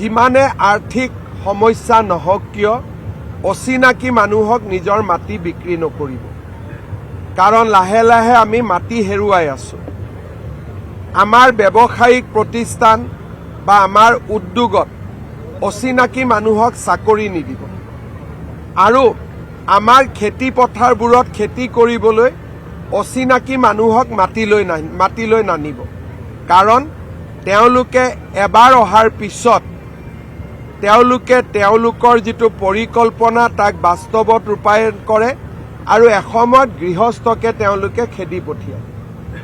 যিমানে আৰ্থিক সমস্যা নহওক কিয় অচিনাকি মানুহক নিজৰ মাটি বিক্ৰী নকৰিব। কাৰণ লাহে লাহে আমি মাটি হেৰুৱাই আছো। আমাৰ ব্যৱসায়িক প্ৰতিষ্ঠান বা আমাৰ উদ্যোগত অচিনাকি মানুহক চাকৰি নিদিব আৰু আমাৰ খেতি পথাৰবোৰত খেতি কৰিবলৈ অচিনাকি মানুহক মাটিলৈ নানিব। কাৰণ তেওঁলোকে এবাৰ অহাৰ পিছত তেওঁলোকৰ যিটো পৰিকল্পনা তাক বাস্তৱত ৰূপায়ণ কৰে আৰু এসময়ত গৃহস্থকে তেওঁলোকে খেদি পঠিয়ায়।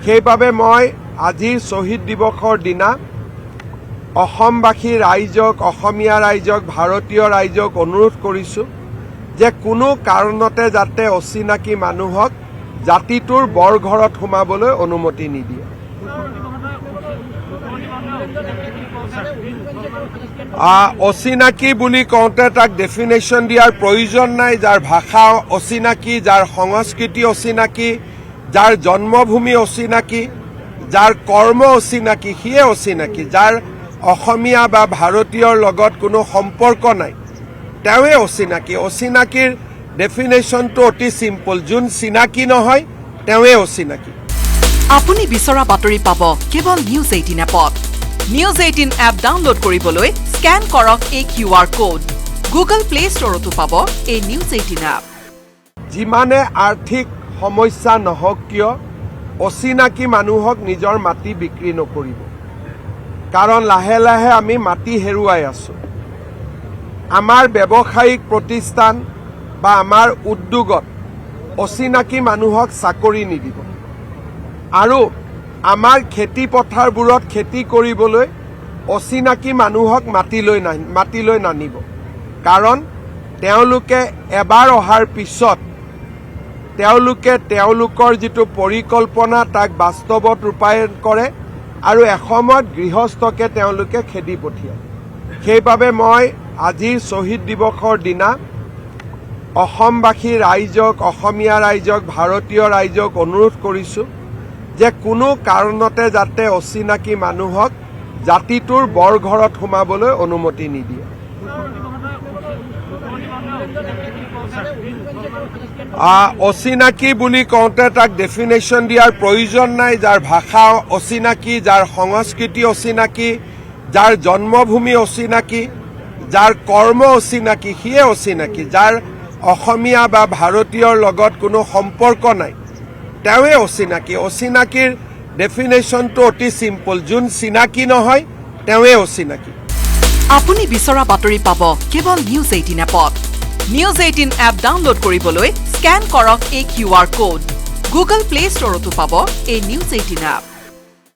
সেইবাবে মই আজিৰ শ্বহীদ দিৱসৰ দিনা অসমবাসী ৰাইজক, অসমীয়া ৰাইজক, ভাৰতীয় ৰাইজক অনুৰোধ কৰিছোঁ যে কোনো কাৰণতে যাতে অচিনাকি মানুহক জাতিটোৰ বৰঘৰত সোমাবলৈ অনুমতি নিদিয়ে। অচিনাকি বুলি কওঁতে তাক ডেফিনেশ্যন দিয়াৰ প্ৰয়োজন নাই। যাৰ ভাষা অচিনাকি, যাৰ সংস্কৃতি অচিনাকি, যাৰ জন্মভূমি অচিনাকি, যাৰ কৰ্ম অচিনাকি, সিয়ে অচিনাকি। যাৰ অসমীয়া বা ভাৰতীয়ৰ লগত কোনো সম্পৰ্ক নাই তেওঁৱে অচিনাকি। অচিনাকিৰ ডেফিনেশ্যনটো অতি চিম্পল, যোন চিনাকি নহয় তেওঁৱে অচিনাকি। আপুনি বিচৰা বাতৰি পাব কেৱল নিউজ 18 এপত। নিউজ 18 এপ ডাউনলোড কৰিবলৈ স্কেন কৰক এই QR কোড। গুগল প্লে ষ্টৰতো পাব এই নিউজ 18 এপ। যিমানে আৰ্থিক সমস্যা নহওক কিয় অচিনাকি মানুহক নিজৰ মাটি বিক্ৰী নকৰিব। কাৰণ লাহে লাহে আমি মাটি হেৰুৱাই আছো। আমাৰ ব্যৱসায়িক প্ৰতিষ্ঠান বা আমাৰ উদ্যোগত অচিনাকি মানুহক চাকৰি নিদিব আৰু আমাৰ খেতি পথাৰবোৰত খেতি কৰিবলৈ অচিনাকি মানুহক মাটিলৈ নানিব। কাৰণ তেওঁলোকে এবাৰ অহাৰ পিছত তেওঁলোকৰ যিটো পৰিকল্পনা তাক বাস্তৱত ৰূপায়ণ কৰে আৰু এসময়ত গৃহস্থকে তেওঁলোকে খেদি পঠিয়ায়। সেইবাবে মই আজিৰ শ্বহীদ দিৱসৰ দিনা অসমবাসী ৰাইজক, অসমীয়া ৰাইজক, ভাৰতীয় ৰাইজক অনুৰোধ কৰিছোঁ যে কোনো কাৰণতে যাতে অচিনাকি মানুহক জাতিটোৰ বৰঘৰত সোমাবলৈ অনুমতি নিদিয়ে। অচিনাকি বুলি কওঁতে তাক ডেফিনেশ্যন দিয়াৰ প্ৰয়োজন নাই। যাৰ ভাষা অচিনাকি, যাৰ সংস্কৃতি অচিনাকি, যাৰ জন্মভূমি অচিনাকি, যাৰ কৰ্ম অচিনাকি, সিয়ে অচিনাকি। যাৰ অসমীয়া বা ভাৰতীয়ৰ লগত কোনো সম্পৰ্ক নাই তেওঁৱে অচিনাকি। অচিনাকিৰ ডেফিনেশ্যনটো অতি চিম্পল, যোন চিনাকি নহয় তেওঁৱে অচিনাকি। আপুনি বিচৰা বাতৰি পাব কেৱল নিউজ 18 এপত। নিউজ 18 এপ ডাউনলোড কৰিবলৈ স্কেন কৰক এই QR কোড। গুগল প্লে ষ্টৰতো পাব এই নিউজ 18 এপ।